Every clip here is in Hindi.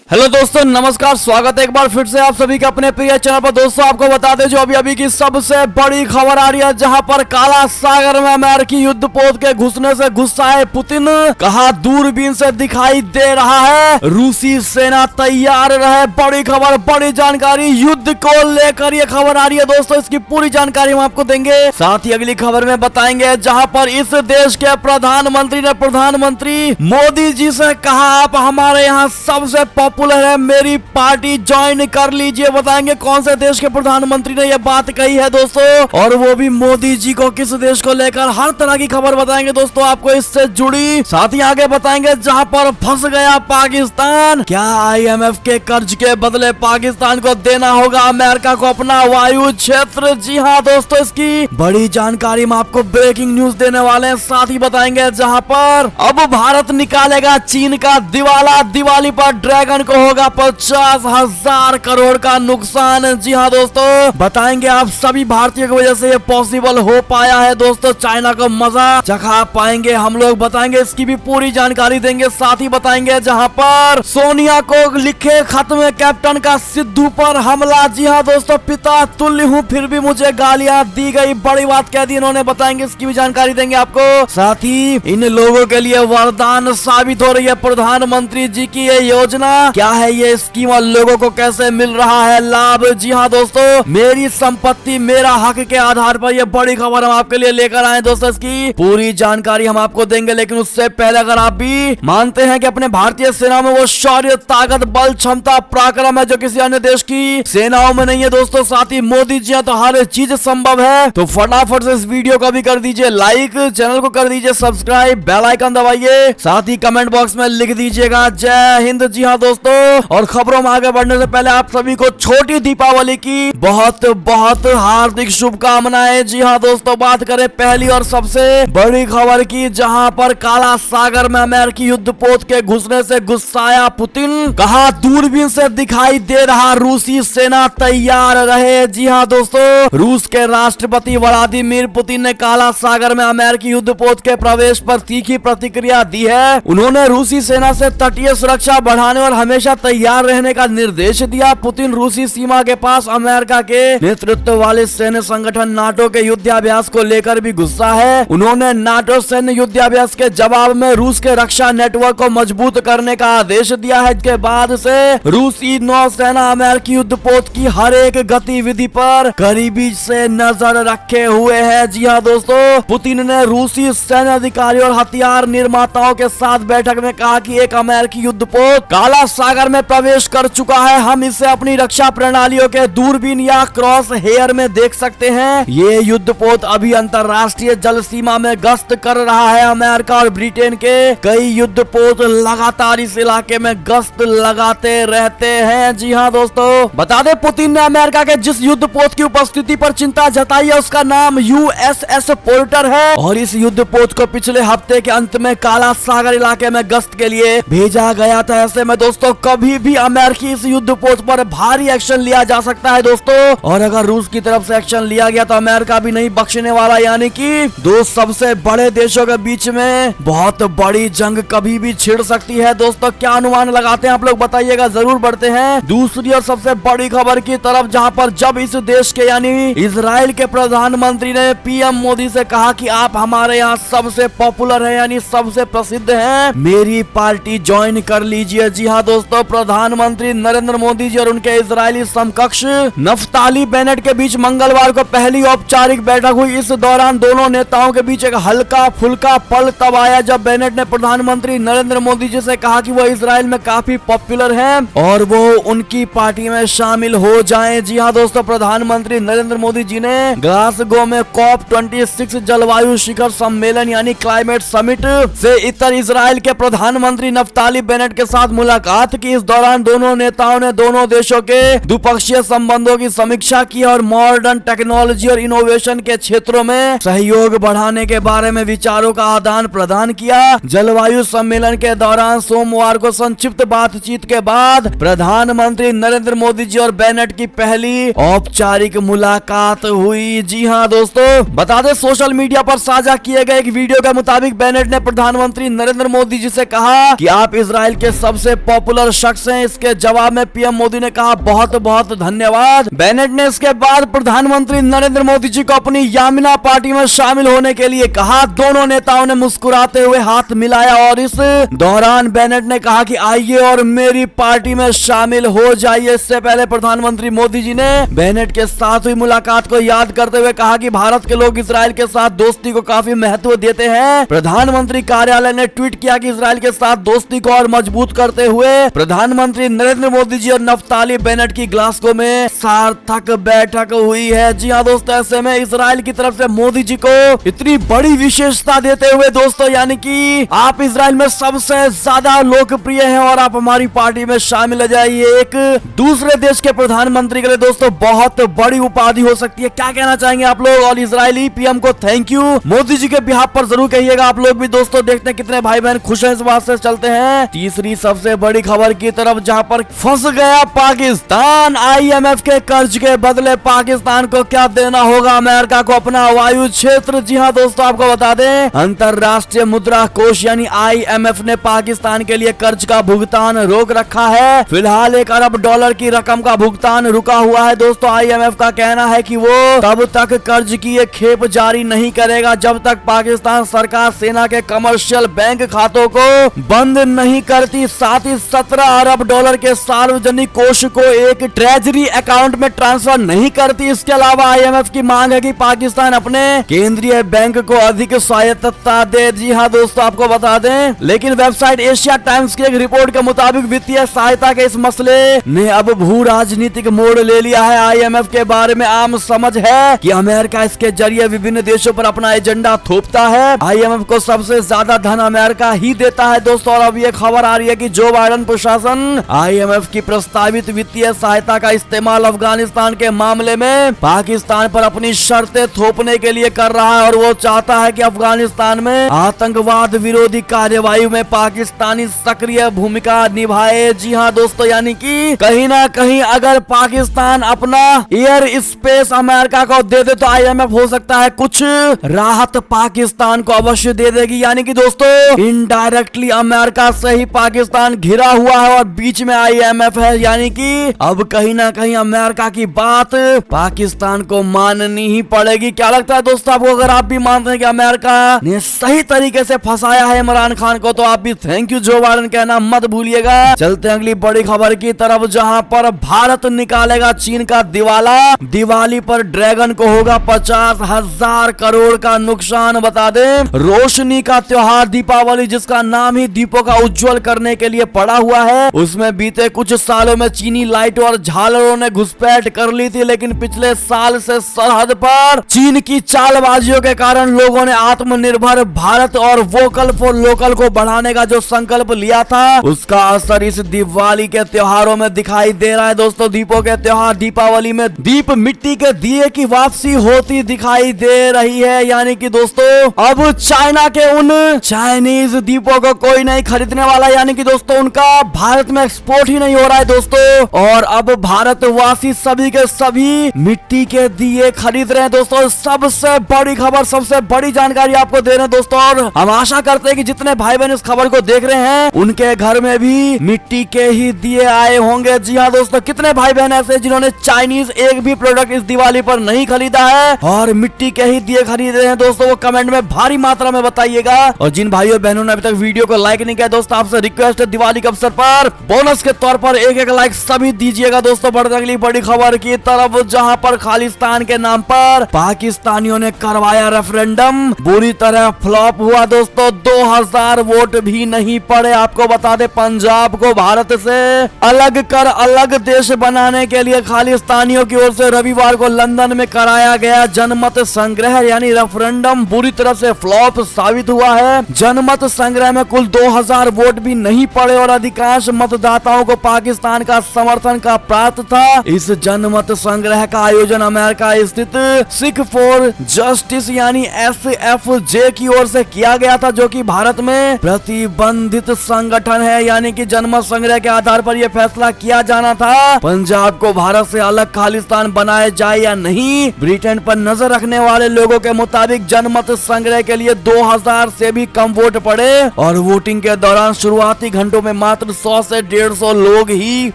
हेलो दोस्तों, नमस्कार। स्वागत है एक बार फिर से आप सभी के अपने प्रिय चैनल पर। दोस्तों आपको बता दें जो अभी की सबसे बड़ी खबर आ रही है, जहां पर काला सागर में अमेरिकी युद्धपोत के घुसने से गुस्सा है पुतिन। कहा दूरबीन से दिखाई दे रहा है रूसी सेना तैयार रहे। बड़ी खबर, बड़ी जानकारी युद्ध को लेकर ये खबर आ रही है दोस्तों। इसकी पूरी जानकारी हम आपको देंगे। साथ ही अगली खबर में बताएंगे जहां पर इस देश के प्रधानमंत्री ने प्रधानमंत्री मोदी जी से कहा आप हमारे यहाँ सबसे पॉपुलर है, मेरी पार्टी ज्वाइन कर लीजिए। बताएंगे कौन से देश के प्रधानमंत्री ने यह बात कही है दोस्तों, और वो भी मोदी जी को किस देश को लेकर। हर तरह की खबर बताएंगे दोस्तों आपको इससे जुड़ी। साथ ही आगे बताएंगे जहां पर फंस गया पाकिस्तान। क्या IMF के कर्ज के बदले पाकिस्तान को देना होगा अमेरिका को अपना वायु क्षेत्र? जी हाँ दोस्तों, इसकी बड़ी जानकारी हम आपको ब्रेकिंग न्यूज देने वाले हैं। साथ ही बताएंगे जहां पर अब भारत निकालेगा चीन का दिवाला। दिवाली पर ड्रैगन को होगा 50,000 करोड़ का नुकसान। जी हाँ दोस्तों, बताएंगे आप सभी भारतीयों की वजह से ये पॉसिबल हो पाया है दोस्तों। चाइना को मजा चखा पाएंगे हम लोग, बताएंगे इसकी भी पूरी जानकारी देंगे। साथ ही बताएंगे जहां पर सोनिया को लिखे खत में कैप्टन का सिद्धू पर हमला। जी हाँ दोस्तों, पिता तुल्य हूँ फिर भी मुझे गालियां दी गई, बड़ी बात कह दी इन्होंने। बताएंगे इसकी भी जानकारी देंगे आपको। साथ ही इन लोगों के लिए वरदान साबित हो रही है प्रधानमंत्री जी की ये योजना। क्या है ये स्कीम और लोगों को कैसे मिल रहा है लाभ? जी हाँ दोस्तों, मेरी संपत्ति मेरा हक के आधार पर ये बड़ी खबर हम आपके लिए लेकर आए दोस्तों। इसकी पूरी जानकारी हम आपको देंगे, लेकिन उससे पहले अगर आप भी मानते हैं कि अपने भारतीय सेना में वो शौर्य, ताकत, बल, क्षमता, पराक्रम है जो किसी अन्य देश की सेनाओं में नहीं है दोस्तों। साथ ही मोदी जी तो हर चीज संभव है, तो फटाफट से इस वीडियो को भी कर दीजिए लाइक, चैनल को कर दीजिए सब्सक्राइब, बेल आइकन दबाइए। साथ ही कमेंट बॉक्स में लिख दीजिएगा जय हिंद। जी हाँ दोस्तों, और खबरों में आगे बढ़ने से पहले आप सभी को छोटी दीपावली की बहुत बहुत हार्दिक शुभकामनाएं। जी हाँ दोस्तों, बात करें पहली और सबसे बड़ी खबर की, जहां पर काला सागर में अमेरिकी युद्धपोत के घुसने से गुस्साया पुतिन। कहा दूरबीन से दिखाई दे रहा रूसी सेना तैयार रहे। जी हाँ दोस्तों, रूस के राष्ट्रपति व्लादिमीर पुतिन ने काला सागर में अमेरिकी युद्धपोत के प्रवेश पर तीखी प्रतिक्रिया दी है। उन्होंने रूसी सेना से तटीय सुरक्षा बढ़ाने और हमेशा तैयार रहने का निर्देश दिया। पुतिन रूसी सीमा के पास अमेरिका के नेतृत्व वाले सैन्य संगठन नाटो के युद्धाभ्यास को लेकर भी गुस्सा है। उन्होंने नाटो सैन्य युद्धाभ्यास के जवाब में रूस के रक्षा नेटवर्क को मजबूत करने का आदेश दिया है। इसके बाद से रूसी नौसेना अमेरिकी युद्धपोत की हर एक गतिविधि पर करीबी से नजर रखे हुए है। जी हाँ दोस्तों, पुतिन ने रूसी सैन्य अधिकारियों और हथियार निर्माताओं के साथ बैठक में कहा कि एक अमेरिकी युद्धपोत काला सागर में प्रवेश कर चुका है। हम इसे अपनी रक्षा प्रणालियों के दूरबीन या क्रॉस हेयर में देख सकते हैं। ये युद्धपोत अभी अंतरराष्ट्रीय जल सीमा में गश्त कर रहा है। अमेरिका और ब्रिटेन के कई युद्धपोत लगातार इस इलाके में गश्त लगाते रहते हैं। जी हाँ दोस्तों, बता दें पुतिन ने अमेरिका के जिस युद्धपोत की उपस्थिति पर चिंता जताई है उसका नाम USS पोर्टर है, और इस युद्धपोत को पिछले हफ्ते के अंत में काला सागर इलाके में गश्त के लिए भेजा गया था। ऐसे में दोस्तों कभी भी अमेरिकी इस युद्धपोत पर भारी एक्शन लिया जा सकता है दोस्तों, और अगर रूस की तरफ से एक्शन लिया गया तो अमेरिका भी नहीं बख्शने वाला। यानी कि दो सबसे बड़े देशों के बीच में बहुत बड़ी जंग कभी भी छिड़ सकती है दोस्तों। क्या अनुमान लगाते हैं आप लोग, बताइएगा। जरूर बढ़ते हैं दूसरी और सबसे बड़ी खबर की तरफ, जहां पर जब इस देश के यानी इजराइल के प्रधानमंत्री ने PM मोदी से कहा कि आप हमारे यहाँ सबसे पॉपुलर है, यानी सबसे प्रसिद्ध है, मेरी पार्टी ज्वाइन कर लीजिए। जी हाँ दोस्तों, प्रधानमंत्री नरेंद्र मोदी जी और उनके इजरायली समकक्ष नफ्ताली बेनेट के बीच मंगलवार को पहली औपचारिक बैठक हुई। इस दौरान दोनों नेताओं के बीच एक हल्का फुल्का पल तब आया जब बेनेट ने प्रधानमंत्री नरेंद्र मोदी जी से कहा कि वो इजराइल में काफी पॉपुलर हैं और वो उनकी पार्टी में शामिल हो जाएं। जी हाँ दोस्तों, प्रधानमंत्री नरेंद्र मोदी जी ने ग्लासगो में COP26 जलवायु शिखर सम्मेलन यानी क्लाइमेट समिट से इतर इजराइल के प्रधानमंत्री नफ्ताली बेनेट के साथ मुलाकात की। इस दौरान दोनों नेताओं ने दोनों देशों के द्विपक्षीय संबंधों की समीक्षा की और मॉडर्न टेक्नोलॉजी और इनोवेशन के क्षेत्रों में सहयोग बढ़ाने के बारे में विचारों का आदान प्रदान किया। जलवायु सम्मेलन के दौरान सोमवार को संक्षिप्त बातचीत के बाद प्रधानमंत्री नरेंद्र मोदी जी और बेनेट की पहली औपचारिक मुलाकात हुई। जी हाँ दोस्तों, बता दें सोशल मीडिया पर साझा किए गए एक वीडियो के मुताबिक बेनेट ने प्रधानमंत्री नरेंद्र मोदी जी से कहा कि आप इजराइल के सबसे पॉपुलर पॉपुलर शख्स हैं। इसके जवाब में पीएम मोदी ने कहा बहुत बहुत धन्यवाद। बेनेट ने इसके बाद प्रधानमंत्री नरेंद्र मोदी जी को अपनी यामिना पार्टी में शामिल होने के लिए कहा। दोनों नेताओं ने मुस्कुराते हुए हाथ मिलाया और इस दौरान बेनेट ने कहा कि आइए और मेरी पार्टी में शामिल हो जाइए। इससे पहले प्रधानमंत्री मोदी जी ने बेनेट के साथ हुई मुलाकात को याद करते हुए कहा कि भारत के लोग इजराइल के साथ दोस्ती को काफी महत्व देते हैं। प्रधानमंत्री कार्यालय ने ट्वीट किया कि इजराइल के साथ दोस्ती को और मजबूत करते हुए प्रधानमंत्री नरेंद्र मोदी जी और नफ्ताली बेनेट की ग्लासगो में सार्थक बैठक हुई है। जी हाँ दोस्तों, ऐसे में इजराइल की तरफ से मोदी जी को इतनी बड़ी विशेषता देते हुए दोस्तों, यानी कि आप इजराइल में सबसे ज्यादा लोकप्रिय हैं और आप हमारी पार्टी में शामिल हो जाइए। एक दूसरे देश के प्रधानमंत्री के लिए दोस्तों बहुत बड़ी उपाधि हो सकती है। क्या कहना चाहेंगे आप लोग? और इजरायली पीएम को थैंक यू मोदी जी के बिहाफ पर जरूर कहिएगा आप लोग भी। दोस्तों देखते हैं कितने भाई बहन खुश हैं इस बात से। चलते हैं तीसरी सबसे बड़ी खबर की तरफ, जहां पर फंस गया पाकिस्तान। आईएमएफ के कर्ज के बदले पाकिस्तान को क्या देना होगा? अमेरिका को अपना वायु क्षेत्र। जी हाँ दोस्तों, आपको बता दें अंतरराष्ट्रीय मुद्रा कोष यानी आईएमएफ ने पाकिस्तान के लिए कर्ज का भुगतान रोक रखा है। फिलहाल $1 अरब की रकम का भुगतान रुका हुआ है। दोस्तों आईएमएफ का कहना है कि वो तब तक कर्ज की एक खेप जारी नहीं करेगा जब तक पाकिस्तान सरकार सेना के कमर्शियल बैंक खातों को बंद नहीं करती। साथ ही $17 अरब के सार्वजनिक कोष को एक ट्रेजरी अकाउंट में ट्रांसफर नहीं करती। इसके अलावा आईएमएफ की मांग है कि पाकिस्तान अपने केंद्रीय बैंक को अधिक स्वायत्तता दे। जी हाँ दोस्तों, आपको बता दें, लेकिन वेबसाइट एशिया टाइम्स की एक रिपोर्ट के मुताबिक वित्तीय सहायता के इस मसले ने अब भू राजनीतिक मोड़ ले लिया है। आईएमएफ के बारे में आम समझ है कि अमेरिका इसके जरिए विभिन्न देशों पर अपना एजेंडा थोपता है। आईएमएफ को सबसे ज्यादा धन अमेरिका ही देता है दोस्तों। और अब ये खबर आ रही है कि जो बाइडेन प्रशासन आईएमएफ की प्रस्तावित वित्तीय सहायता का इस्तेमाल अफगानिस्तान के मामले में पाकिस्तान पर अपनी शर्तें थोपने के लिए कर रहा है और वो चाहता है कि अफगानिस्तान में आतंकवाद विरोधी कार्यवाही में पाकिस्तानी सक्रिय भूमिका निभाए। जी हाँ दोस्तों, यानी कि कहीं ना कहीं अगर पाकिस्तान अपना एयर स्पेस अमेरिका को दे दे तो आईएमएफ हो सकता है कुछ राहत पाकिस्तान को अवश्य दे देगी। यानी कि दोस्तों इनडायरेक्टली अमेरिका से ही पाकिस्तान घिरा हुआ है और बीच में आईएमएफ है। यानी कि अब कहीं ना कहीं अमेरिका की बात पाकिस्तान को माननी ही पड़ेगी। क्या लगता है दोस्तों आपको? अगर आप भी मानते हैं कि अमेरिका ने सही तरीके से फंसाया है इमरान खान को तो आप भी थैंक यू जो बाइडेन कहना मत भूलिएगा। चलते हैं अगली बड़ी खबर की तरफ, जहां पर भारत निकालेगा चीन का दिवाला। दिवाली पर ड्रैगन को होगा 50,000 करोड़ का नुकसान। बता दें रोशनी का त्योहार दीपावली, जिसका नाम ही दीपों का उज्जवल करने के लिए पड़ा हुआ है, उसमें बीते कुछ सालों में चीनी लाइटों और झालरों ने घुसपैठ कर ली थी। लेकिन पिछले साल से सरहद पर चीन की चालबाजियों के कारण लोगों ने आत्मनिर्भर भारत और वोकल फॉर लोकल को बढ़ाने का जो संकल्प लिया था उसका असर इस दिवाली के त्योहारों में दिखाई दे रहा है। दोस्तों दीपों के त्योहार दीपावली में दीप मिट्टी के दिए की वापसी होती दिखाई दे रही है। यानी कि दोस्तों अब चाइना के उन चाइनीज दीपों को कोई नहीं खरीदने वाला। यानी कि दोस्तों उनका भारत में एक्सपोर्ट ही नहीं हो रहा है दोस्तों। और अब भारतवासी सभी के सभी मिट्टी के दिए खरीद रहे हैं दोस्तों। सबसे बड़ी खबर, सबसे बड़ी जानकारी आपको दे रहे हैं दोस्तों। और हम आशा करते हैं कि जितने भाई बहन इस खबर को देख रहे हैं उनके घर में भी मिट्टी के ही दिए आए होंगे। जी हाँ दोस्तों, कितने भाई बहन ऐसे जिन्होंने चाइनीज एक भी प्रोडक्ट इस दिवाली पर नहीं खरीदा है और मिट्टी के ही दिए खरीद रहे हैं दोस्तों, वो कमेंट में भारी मात्रा में बताइएगा। और जिन भाइयों बहनों ने अभी तक वीडियो को लाइक नहीं किया दोस्तों, आपसे रिक्वेस्ट है दिवाली के अवसर पर बोनस के तौर पर एक लाइक सभी दीजिएगा दोस्तों। बढ़ते अगली बड़ी खबर की तरफ, जहां पर खालिस्तान के नाम पर पाकिस्तानियों ने करवाया रेफरेंडम, बुरी तरह फ्लॉप हुआ दोस्तों। 2000 वोट भी नहीं पड़े। आपको बता दे पंजाब को भारत से अलग कर अलग देश बनाने के लिए खालिस्तानियों की ओर से रविवार को लंदन में कराया गया जनमत संग्रह यानी रेफरेंडम बुरी तरह से फ्लॉप साबित हुआ है। जनमत संग्रह में कुल 2000 वोट भी नहीं पड़े और अधिकांश मतदाताओं को पाकिस्तान का समर्थन का प्राप्त था। इस जनमत संग्रह का आयोजन अमेरिका स्थित सिख फॉर जस्टिस यानी SFJ की ओर से किया गया था, जो कि भारत में प्रतिबंधित संगठन है। यानी कि जनमत संग्रह के आधार पर यह फैसला किया जाना था पंजाब को भारत से अलग खालिस्तान बनाया जाए या नहीं। ब्रिटेन पर नजर रखने वाले लोगों के मुताबिक जनमत संग्रह के लिए 2000 से भी कम वोट पड़े और वोटिंग के दौरान शुरुआती घंटों में मात्र मात्र 100 से 150 लोग ही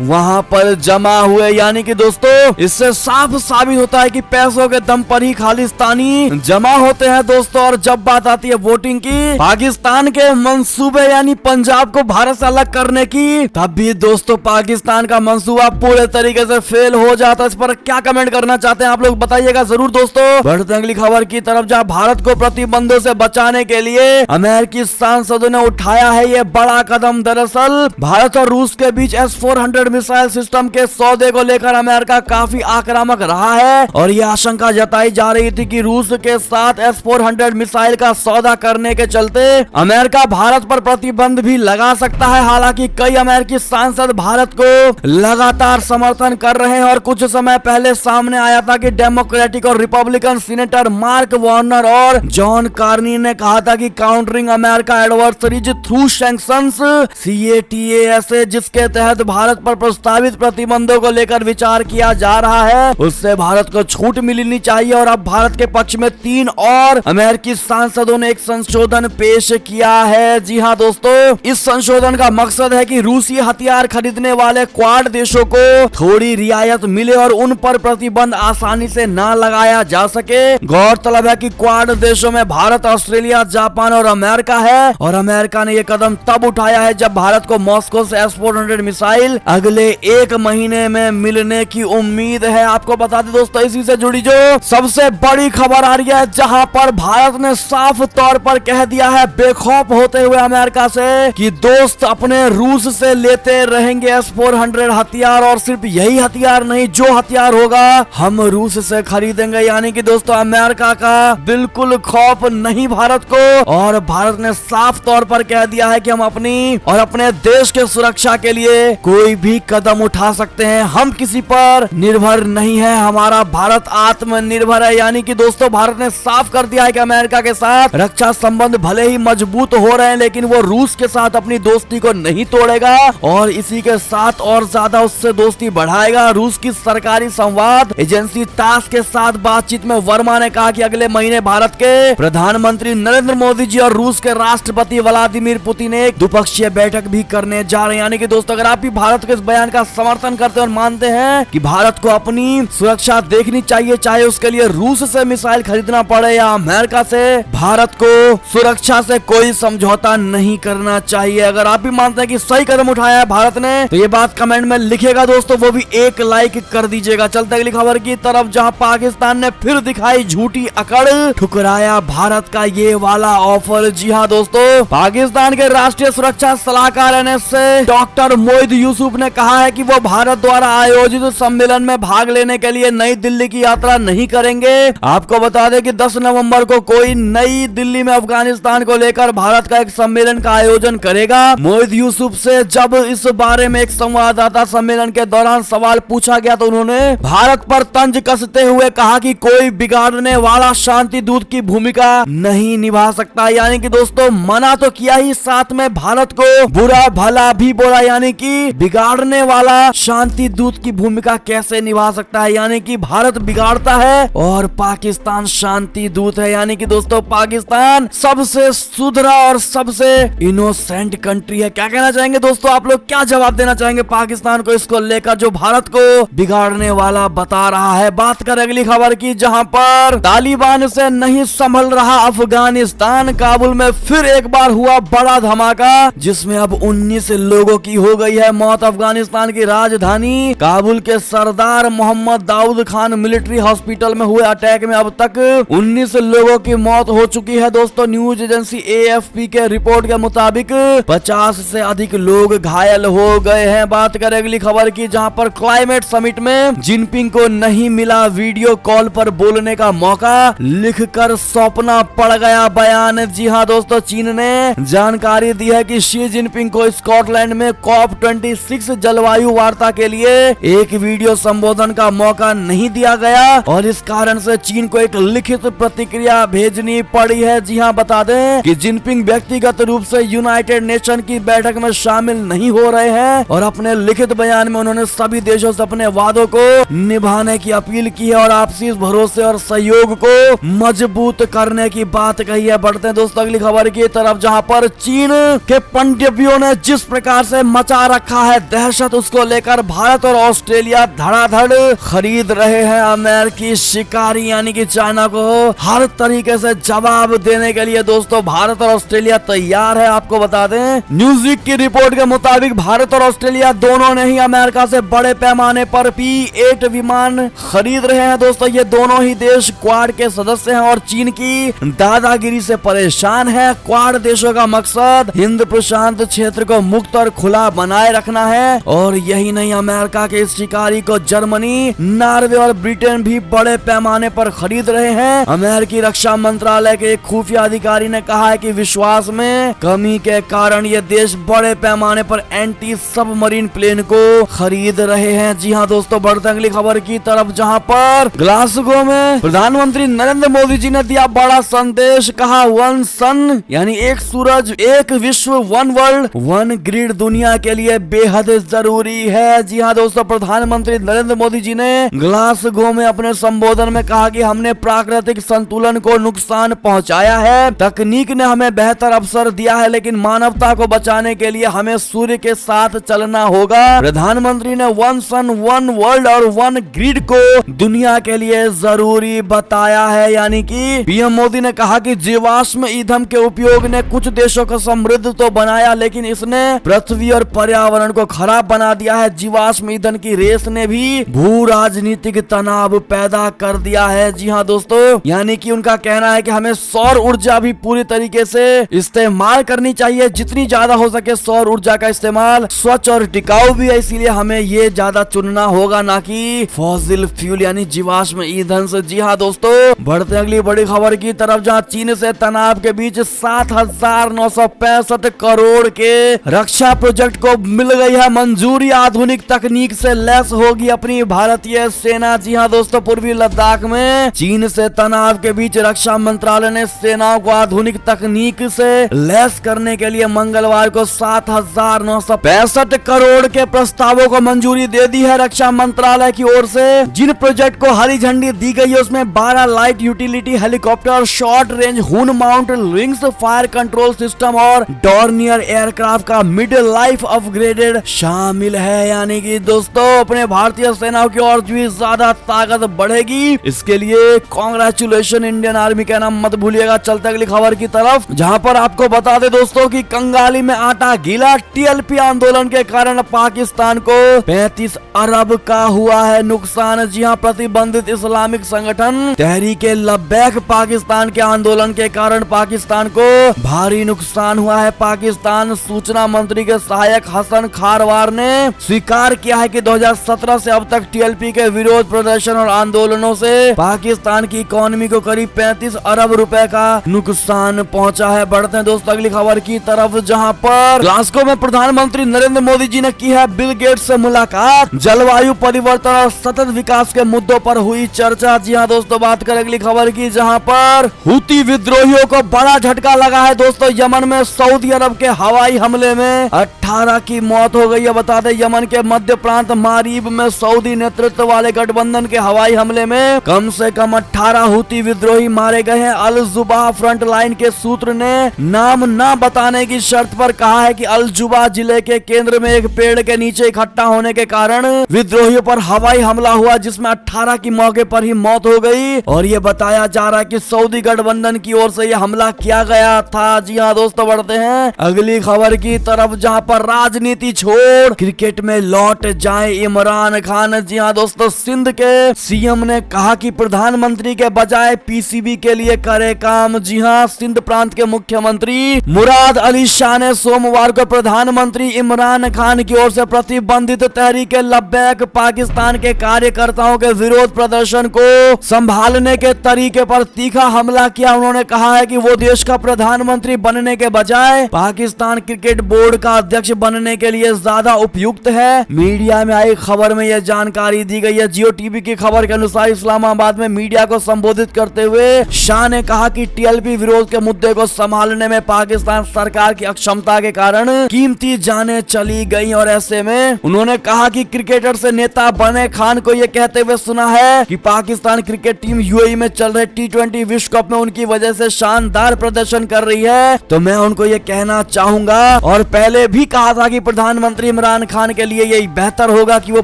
वहाँ पर जमा हुए। यानी कि दोस्तों इससे साफ साबित होता है कि पैसों के दम पर ही खालिस्तानी जमा होते हैं दोस्तों। और जब बात आती है वोटिंग की, पाकिस्तान के मंसूबे यानी पंजाब को भारत से अलग करने की, तब भी दोस्तों पाकिस्तान का मंसूबा पूरे तरीके से फेल हो जाता है। इस पर क्या कमेंट करना चाहते हैं आप लोग बताइएगा जरूर दोस्तों। बढ़ते हैं अगली खबर की तरफ, जहां भारत को प्रतिबंधों से बचाने के लिए अमेरिकी सांसदों ने उठाया है ये बड़ा कदम। दरअसल भारत और रूस के बीच S-400 मिसाइल सिस्टम के सौदे को लेकर अमेरिका काफी आक्रामक रहा है और यह आशंका जताई जा रही थी कि रूस के साथ S-400 मिसाइल का सौदा करने के चलते अमेरिका भारत पर प्रतिबंध भी लगा सकता है। हालांकि कई अमेरिकी सांसद भारत को लगातार समर्थन कर रहे हैं और कुछ समय पहले सामने आया था कि डेमोक्रेटिक और रिपब्लिकन सीनेटर मार्क वार्नर और जॉन कार्नी ने कहा था कि countering America adversaries through sanctions CATAS, जिसके तहत भारत पर प्रस्तावित प्रतिबंधों को लेकर विचार किया जा रहा है, उससे भारत को छूट मिलनी चाहिए। और अब भारत के पक्ष में 3 और अमेरिकी सांसदों ने एक संशोधन पेश किया है। जी हाँ दोस्तों, इस संशोधन का मकसद है कि रूसी हथियार खरीदने वाले क्वाड देशों को थोड़ी रियायत मिले और उन पर प्रतिबंध आसानी से ना लगाया जा सके। गौरतलब है कि क्वाड देशों में भारत, ऑस्ट्रेलिया, जापान और अमेरिका है और अमेरिका ने यह कदम तब उठाया है जब भारत को मॉस्को से S-400 मिसाइल अगले 1 महीने में मिलने की उम्मीद है। आपको बता दें दोस्तों, इसी से जुड़ी जो सबसे बड़ी खबर आ रही है, जहां पर भारत ने साफ तौर पर कह दिया है बेखौफ होते हुए अमेरिका से कि दोस्त अपने रूस से लेते रहेंगे S-400 हथियार, और सिर्फ यही हथियार नहीं, जो हथियार होगा हम रूस से खरीदेंगे। यानी कि दोस्तों अमेरिका का बिल्कुल खौफ नहीं भारत को, और भारत ने साफ तौर पर कह दिया है कि हम अपनी और अपने देश के सुरक्षा के लिए कोई भी कदम उठा सकते हैं। हम किसी पर निर्भर नहीं है, हमारा भारत आत्मनिर्भर है। यानी कि दोस्तों भारत ने साफ कर दिया है कि अमेरिका के साथ रक्षा संबंध भले ही मजबूत हो रहे हैं, लेकिन वो रूस के साथ अपनी दोस्ती को नहीं तोड़ेगा और इसी के साथ और ज्यादा उससे दोस्ती बढ़ाएगा। रूस की सरकारी संवाद एजेंसी तास के साथ बातचीत में वर्मा ने कहा कि अगले महीने भारत के प्रधानमंत्री नरेंद्र मोदी जी और रूस के राष्ट्रपति व्लादिमीर पुतिन एक द्विपक्षीय बैठक भी करने जा रहे हैं। यानी कि दोस्तों अगर आप भी भारत के इस बयान का समर्थन करते और मानते हैं कि भारत को अपनी सुरक्षा देखनी चाहिए, चाहे उसके लिए रूस से मिसाइल खरीदना पड़े या अमेरिका से, भारत को सुरक्षा से कोई समझौता नहीं करना चाहिए। अगर आप भी मानते हैं कि सही कदम उठाया है भारत ने, तो ये बात कमेंट में लिखेगा दोस्तों, वो भी 1 लाइक कर दीजिएगा। चलते अगली खबर की तरफ, जहां पाकिस्तान ने फिर दिखाई झूठी अकड़, ठुकराया भारत का ये वाला ऑफर। जी हाँ दोस्तों, पाकिस्तान के राष्ट्रीय सुरक्षा सलाहकार NSA डॉक्टर मोइद यूसुफ ने कहा है कि वो भारत द्वारा आयोजित सम्मेलन में भाग लेने के लिए नई दिल्ली की यात्रा नहीं करेंगे। आपको बता दें कि 10 नवंबर को कोई नई दिल्ली में अफगानिस्तान को लेकर भारत का एक सम्मेलन का आयोजन करेगा। मोइद यूसुफ से जब इस बारे में एक संवाददाता सम्मेलन के दौरान सवाल पूछा गया तो उन्होंने भारत पर तंज कसते हुए कहा कि कोई बिगाड़ने वाला शांति दूत की भूमिका नहीं निभा सकता। यानी कि दोस्तों मना तो किया ही, साथ में भारत को बुरा भला भी बोला। यानी कि बिगाड़ने वाला शांति दूत की भूमिका कैसे निभा सकता है, यानी कि भारत बिगाड़ता है और पाकिस्तान शांति दूत है। यानी कि दोस्तों पाकिस्तान सबसे सुधरा और सबसे इनोसेंट कंट्री है। क्या कहना चाहेंगे दोस्तों आप लोग, क्या जवाब देना चाहेंगे पाकिस्तान को इसको लेकर जो भारत को बिगाड़ने वाला बता रहा है। बात करें अगली खबर की, जहां पर तालिबान से नहीं संभल रहा अफगानिस्तान, काबुल में फिर एक बार हुआ बड़ा धमाका जिसमें अब 19 लोगों की हो गई है मौत। अफगानिस्तान की राजधानी काबुल के सरदार मोहम्मद दाऊद खान मिलिट्री हॉस्पिटल में हुए अटैक में अब तक 19 लोगों की मौत हो चुकी है दोस्तों। न्यूज एजेंसी AFP के रिपोर्ट के मुताबिक 50 से अधिक लोग घायल हो गए हैं। बात करें अगली खबर की, जहां पर क्लाइमेट समिट में जिनपिंग को नहीं मिला वीडियो कॉल पर बोलने का मौका, लिखकर सौंपना पड़ गया बयान। जी हाँ दोस्तों, चीन ने जानकारी दी है कि शी जिनपिंग को स्कॉटलैंड में COP26 जलवायु वार्ता के लिए एक वीडियो संबोधन का मौका नहीं दिया गया और इस कारण से चीन को एक लिखित प्रतिक्रिया भेजनी पड़ी है। जी हाँ, बता दें कि जिनपिंग व्यक्तिगत रूप से यूनाइटेड नेशन की बैठक में शामिल नहीं हो रहे हैं और अपने लिखित बयान में उन्होंने सभी देशों से अपने वादों को निभाने की अपील की है और आपसी भरोसे और सहयोग को मजबूत करने की बात कही है। बढ़ते हैं दोस्तों अगली खबर की तरफ, जहां पर चीन के पनडुब्बियों ने जिस जिस प्रकार से मचा रखा है दहशत, उसको लेकर भारत और ऑस्ट्रेलिया धड़ाधड़ खरीद रहे हैं अमेरिकी शिकारी यानी कि चाइना को हर तरीके से जवाब देने के लिए दोस्तों भारत और ऑस्ट्रेलिया तैयार है। आपको बता दें न्यूज़वीक की रिपोर्ट के मुताबिक भारत और ऑस्ट्रेलिया दोनों ने ही अमेरिका से बड़े पैमाने पर P-8 विमान खरीद रहे हैं। दोस्तों ये दोनों ही देश क्वाड के सदस्य हैं और चीन की दादागिरी से परेशान है। क्वाड देशों का मकसद हिंद प्रशांत क्षेत्र को मुक्त और खुला बनाए रखना है और यही नहीं, अमेरिका के इस शिकारी को जर्मनी, नॉर्वे और ब्रिटेन भी बड़े पैमाने पर खरीद रहे हैं। अमेरिकी रक्षा मंत्रालय के एक खुफिया अधिकारी ने कहा है कि विश्वास में कमी के कारण ये देश बड़े पैमाने पर एंटी सबमरीन प्लेन को खरीद रहे हैं। जी हाँ दोस्तों, बढ़ते अगली खबर की तरफ, जहां पर ग्लासगो में प्रधानमंत्री नरेंद्र मोदी जी ने दिया बड़ा संदेश। कहा वन सन यानी एक सूरज, एक विश्व, वन वर्ल्ड, वन ग्रिड दुनिया के लिए बेहद जरूरी है। जी हाँ दोस्तों, प्रधानमंत्री नरेंद्र मोदी जी ने ग्लासगो में अपने संबोधन में कहा कि हमने प्राकृतिक संतुलन को नुकसान पहुंचाया है, तकनीक ने हमें बेहतर अवसर दिया है, लेकिन मानवता को बचाने के लिए हमें सूर्य के साथ चलना होगा। प्रधानमंत्री ने वन सन, वन वर्ल्ड और वन ग्रिड को दुनिया के लिए जरूरी बताया है। यानी कि पीएम मोदी ने कहा कि जीवाश्म ईंधन के उपयोग ने कुछ देशों को समृद्ध तो बनाया, लेकिन इसने पृथ्वी और पर्यावरण को खराब बना दिया है। जीवाश्म ईंधन की रेस ने भी भू राजनीतिक तनाव पैदा कर दिया है। जी हाँ दोस्तों, यानी कि उनका कहना है कि हमें सौर ऊर्जा भी पूरी तरीके से इस्तेमाल करनी चाहिए, जितनी ज्यादा हो सके सौर ऊर्जा का इस्तेमाल स्वच्छ और टिकाऊ भी है, इसीलिए हमें ये ज्यादा चुनना होगा, ना कि फॉसिल फ्यूल यानी जीवाश्म ईंधन से। जी हाँ दोस्तों, बढ़ते अगली बड़ी खबर की तरफ, जहां चीन से तनाव के बीच 7,965 करोड़ के रक्षा प्रोजेक्ट को मिल गई है मंजूरी। आधुनिक तकनीक से लैस होगी अपनी भारतीय सेना। जी हाँ दोस्तों, पूर्वी लद्दाख में चीन से तनाव के बीच रक्षा मंत्रालय ने सेनाओं को आधुनिक तकनीक से लैस करने के लिए मंगलवार को 7,965 करोड़ के प्रस्तावों को मंजूरी दे दी है। रक्षा मंत्रालय की ओर से जिन प्रोजेक्ट को हरी झंडी दी गई है उसमें 12 light utility helicopter, short range हुन mount wings fire control system और डॉर्नियर एयरक्राफ्ट का मिड लाइफ अपग्रेडेड शामिल है। यानी कि दोस्तों अपने भारतीय सेनाओं की और भी ज्यादा ताकत बढ़ेगी। इसके लिए कांग्रेचुलेशन इंडियन आर्मी का नाम मत भूलिएगा। चलते अगली खबर की तरफ, जहां पर आपको बता दे दोस्तों कि कंगाली में आटा गीला, टीएलपी आंदोलन के कारण पाकिस्तान को 35 अरब का हुआ है नुकसान। जी हां, प्रतिबंधित इस्लामिक संगठन तहरीके लब्बैक पाकिस्तान के आंदोलन के कारण पाकिस्तान को भारी नुकसान हुआ है। पाकिस्तान सूचना मंत्री के सहायक हसन खारवार ने स्वीकार किया है कि 2017 से अब तक टीएलपी के विरोध प्रदर्शन और आंदोलनों से पाकिस्तान की इकोनॉमी को करीब 35 अरब रुपए का नुकसान पहुंचा है। बढ़ते हैं दोस्तों अगली खबर की तरफ, जहां पर ग्लासगो में प्रधानमंत्री नरेंद्र मोदी जी ने की है बिल गेट्स से मुलाकात। जलवायु परिवर्तन और सतत विकास के मुद्दों पर हुई चर्चा। जी हां दोस्तों, बात करें अगली खबर की, जहां पर हुती विद्रोहियों को बड़ा झटका लगा है। दोस्तों यमन में सऊदी अरब के हवाई हमले में 18 की मौत हो गई है। बता दें यमन के मध्य प्रांत मारीब में सऊदी नेतृत्व वाले गठबंधन के हवाई हमले में कम से कम 18 हुती विद्रोही मारे गए हैं। अल जुबा फ्रंट लाइन के सूत्र ने नाम न बताने की शर्त पर कहा है कि अल जुबा जिले के केंद्र में एक पेड़ के नीचे इकट्ठा होने के कारण विद्रोहियों पर हवाई हमला हुआ, जिसमें 18 की मौके पर ही मौत हो गई और ये बताया जा रहा है कि सऊदी गठबंधन की ओर से यह हमला किया गया था। जी हाँ दोस्तों, बढ़ते हैं अगली खबर की तरफ, जहां पर राजनीति छोड़ क्रिकेट में लौट जाए इमरान खान। जी हाँ दोस्तों, सिंध के सीएम ने कहा कि प्रधानमंत्री के बजाय पीसीबी के लिए करे काम। जी हाँ, सिंध प्रांत के मुख्यमंत्री मुराद अली शाह ने सोमवार को प्रधानमंत्री इमरान खान की ओर से प्रतिबंधित तहरीके लब्बैक पाकिस्तान के कार्यकर्ताओं के विरोध प्रदर्शन को संभालने के तरीके पर तीखा हमला किया। उन्होंने कहा है कि वो देश का प्रधानमंत्री बनने के बजाय पाकिस्तान क्रिकेट बोर्ड का अध्यक्ष बनने के लिए ज्यादा उपयुक्त है। मीडिया में आई खबर में यह जानकारी दी गई है। जियो टीवी की खबर के अनुसार इस्लामाबाद में मीडिया को संबोधित करते हुए शाह ने कहा कि टीएलपी विरोध के मुद्दे को संभालने में पाकिस्तान सरकार की अक्षमता के कारण कीमती जानें चली गई और ऐसे में उन्होंने कहा कि क्रिकेटर से नेता बने खान को यह कहते हुए सुना है कि पाकिस्तान क्रिकेट टीम यूएई में चल रहे T20 विश्व कप में उनकी वजह से शानदार प्रदर्शन कर रही है, तो मैं उनको ये कहना चाहूंगा और पहले भी कहा था कि प्रधानमंत्री इमरान खान के लिए यही बेहतर होगा कि वो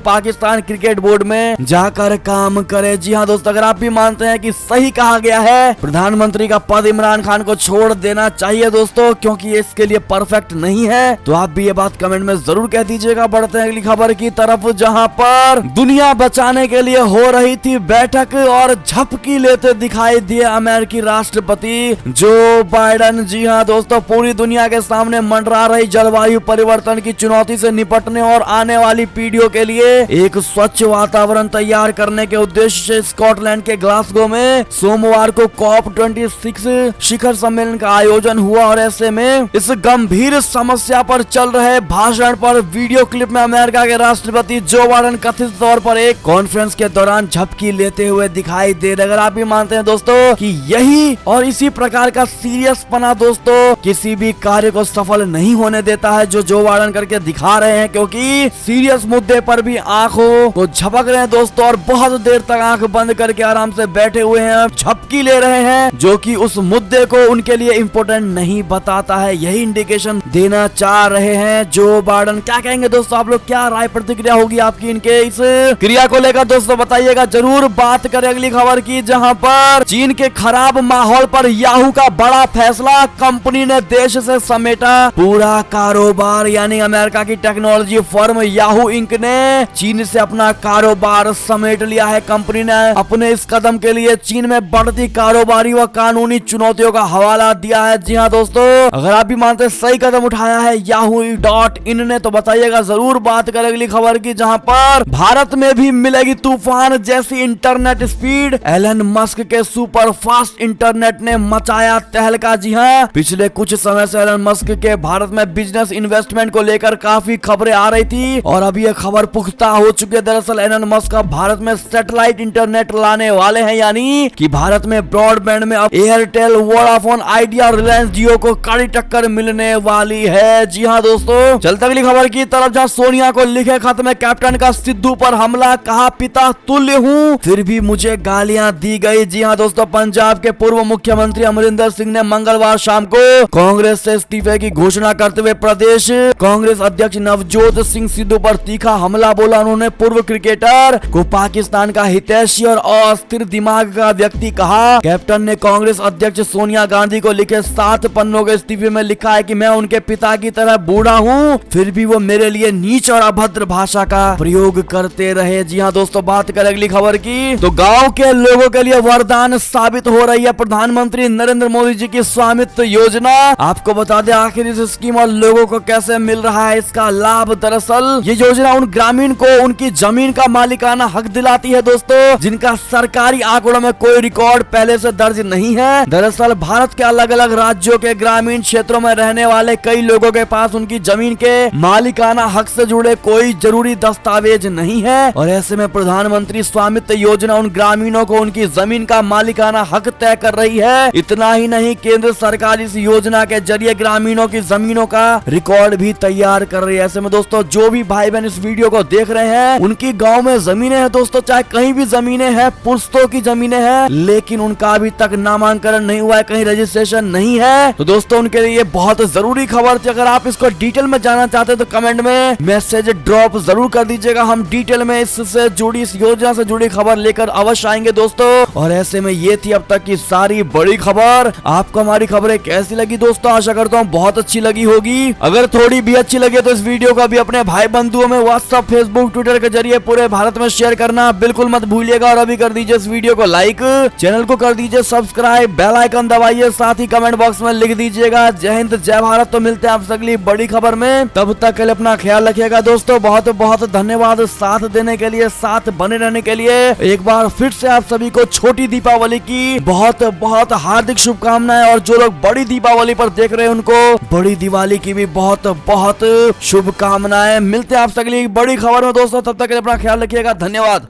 पाकिस्तान क्रिकेट बोर्ड में जाकर काम करे। जी हाँ दोस्तों, अगर आप भी मानते हैं कि सही कहा गया है, प्रधानमंत्री का पद इमरान खान को छोड़ देना चाहिए दोस्तों, क्योंकि इसके लिए परफेक्ट नहीं है, तो आप भी ये बात कमेंट में जरूर कह दीजिएगा। बढ़ते हैं अगली खबर की तरफ, जहां पर दुनिया बचाने के लिए हो रही थी बैठक और झपकी लेते दिखाई दिए अमेरिकी राष्ट्रपति जो बाइडेन। जी हाँ दोस्तों, पूरी दुनिया के सामने मंडरा रही जलवायु परिवर्तन की चुनौती से निपटने और आने वाली पीढ़ियों के लिए एक स्वच्छ वातावरण तैयार करने के उद्देश्य से स्कॉटलैंड के ग्लासगो में सोमवार को COP26 शिखर सम्मेलन का आयोजन हुआ। और ऐसे में इस गंभीर समस्या पर चल रहे भाषण पर वीडियो क्लिप में अमेरिका के राष्ट्रपति जो बाइडेन कथित तौर पर एक कॉन्फ्रेंस के दौरान झपकी लेते हुए दिखाई दे रहे। अगर आप भी मानते हैं दोस्तों कि यही और इसी प्रकार का सीरियस पना दोस्तों किसी भी कार्य को सफल नहीं होने देता है जो बाइडेन करके दिखा रहे हैं, क्योंकि सीरियस मुद्दे पर भी आंखों को झपक रहे हैं दोस्तों, और बहुत देर तक आंख बंद करके आराम से बैठे हुए हैं, झपकी ले रहे हैं, जो कि उस मुद्दे को उनके लिए इम्पोर्टेंट नहीं बताता है। यही इंडिकेशन देना चाह रहे हैं जो बाइडेन। क्या कहेंगे दोस्तों आप लोग, क्या राय प्रतिक्रिया होगी आपकी इनके इस क्रिया को लेकर दोस्तों, बताइएगा जरूर। बात करें अगली खबर की, जहां पर चीन के खराब माहौल पर याहू का बड़ा फैसला, कंपनी ने देश से समेटा पूरा कारोबार। यानी अमेरिका की टेक्नोलॉजी फर्म याहू इंक ने चीन से अपना कारोबार समेट लिया है। कंपनी ने अपने इस कदम के लिए चीन में बढ़ती कारोबारी व कानूनी चुनौतियों का हवाला दिया है। जी हाँ दोस्तों, अगर आप भी मानते हैं सही कदम उठाया है Yahoo.in ने, तो बताइएगा जरूर। बात करें अगली खबर की, जहां पर भारत में भी मिलेगी तूफान जैसी इंटरनेट स्पीड, एलन मस्क के सुपर फास्ट इंटरनेट ने मचाया तहलका। जी हाँ, पिछले कुछ समय से एलन मस्क के भारत में बिजनेस इन्वेस्टमेंट को लेकर काफी खबरें आ रही थी और अब यह खबर पुख्ता हो चुकी है। दरअसल एलन मस्क भारत में सैटेलाइट इंटरनेट लाने वाले हैं, यानी कि भारत में ब्रॉडबैंड में अब एयरटेल, वोडाफोन आइडिया, रिलायंस जियो को कड़ी टक्कर मिलने वाली है। जी हाँ दोस्तों, चलते अगली खबर की तरफ, जहां सोनिया को लिखे खत में कैप्टन का सिद्धू पर हमला, कहा पिता तुल्य हूँ फिर भी मुझे गालियां दी गई। जी हाँ दोस्तों, पंजाब के पूर्व मुख्यमंत्री अमरिंदर सिंह ने मंगलवार शाम को कांग्रेस से इस्तीफे की घोषणा करते हुए प्रदेश कांग्रेस अध्यक्ष नवजोत सिंह सिद्धू पर तीखा हमला बोला। उन्होंने पूर्व क्रिकेटर को पाकिस्तान का हितैषी और अस्थिर दिमाग का व्यक्ति कहा। कैप्टन ने कांग्रेस अध्यक्ष सोनिया गांधी को लिखे 7 पन्नों के इस्तीफे में लिखा है कि मैं उनके पिता की तरह बूढ़ा हूँ, फिर भी वो मेरे लिए नीच और अभद्र भाषा का प्रयोग करते रहे। जी हाँ दोस्तों, बात करें अगली खबर की, तो गांव के लोगों के लिए वरदान साबित हो रही है प्रधानमंत्री नरेंद्र मोदी जी की स्वामित्व योजना। आपको बता दें आखिर इस स्कीम और लोगों को कैसे मिल रहा है इसका लाभ। दरअसल ये योजना उन ग्रामीण को उनकी जमीन का मालिकाना हक दिलाती है दोस्तों, जिनका सरकारी आंकड़ों में कोई रिकॉर्ड पहले से दर्ज नहीं है। दरअसल भारत के अलग अलग राज्यों के ग्रामीण क्षेत्रों में रहने वाले कई लोगों के पास उनकी जमीन के मालिकाना हक से जुड़े कोई जरूरी दस्तावेज नहीं है, और ऐसे में प्रधानमंत्री स्वामित्व योजना उन ग्रामीणों को उनकी जमीन का मालिकाना हक तय कर रही है। इतना ही नहीं, केंद्र सरकार इस योजना के जरिए ग्रामीणों की जमीनों का रिकॉर्ड भी तैयार कर रही है। ऐसे में दोस्तों जो भी भाई बहन इस वीडियो को देख रहे हैं, उनकी गांव में जमीनें हैं दोस्तों, चाहे कहीं भी जमीनें हैं, पुश्तों की जमीनें हैं, लेकिन उनका अभी तक नामांकन नहीं हुआ है, कहीं रजिस्ट्रेशन नहीं है, तो दोस्तों उनके लिए बहुत जरूरी खबर थी। अगर आप इसको डिटेल में जानना चाहते हैं तो कमेंट में मैसेज ड्रॉप जरूर कर दीजिएगा। हम डिटेल में इससे जुड़ी, इस योजना से जुड़ी खबर लेकर अवश्य आएंगे दोस्तों। और ऐसे में ये थी अब तक की सारी बड़ी खबर। आपको हमारी खबरें कैसी लगी दोस्तों? आशा करता हूँ बहुत अच्छी लगी होगी। अगर थोड़ी भी अच्छी लगे तो इस वीडियो को भी अपने भाई बंधुओं में व्हाट्सएप, फेसबुक, ट्विटर के जरिए पूरे भारत में शेयर करना बिल्कुल मत भूलिएगा। और अभी कर दीजिए इस वीडियो को लाइक, चैनल को कर दीजिए सब्सक्राइब, बेल आइकन दबाइए, साथ ही कमेंट बॉक्स में लिख दीजिएगा जय हिंद जय भारत। तो मिलते हैं आपसे अगली बड़ी खबर में, तब तक के लिए अपना ख्याल रखिएगा दोस्तों। बहुत बहुत धन्यवाद साथ देने के लिए, साथ बने रहने के लिए। एक बार फिर से आप सभी को छोटी दीपावली की बहुत बहुत हार्दिक शुभकामनाएं, और जो लोग बड़ी दीपावली पर देख रहे हैं उनको बड़ी दिवाली की भी बहुत बहुत शुभकामनाएं। मिलते हैं आपसे अगली बड़ी खबर में दोस्तों, तब तक के लिए अपना ख्याल रखिएगा। धन्यवाद।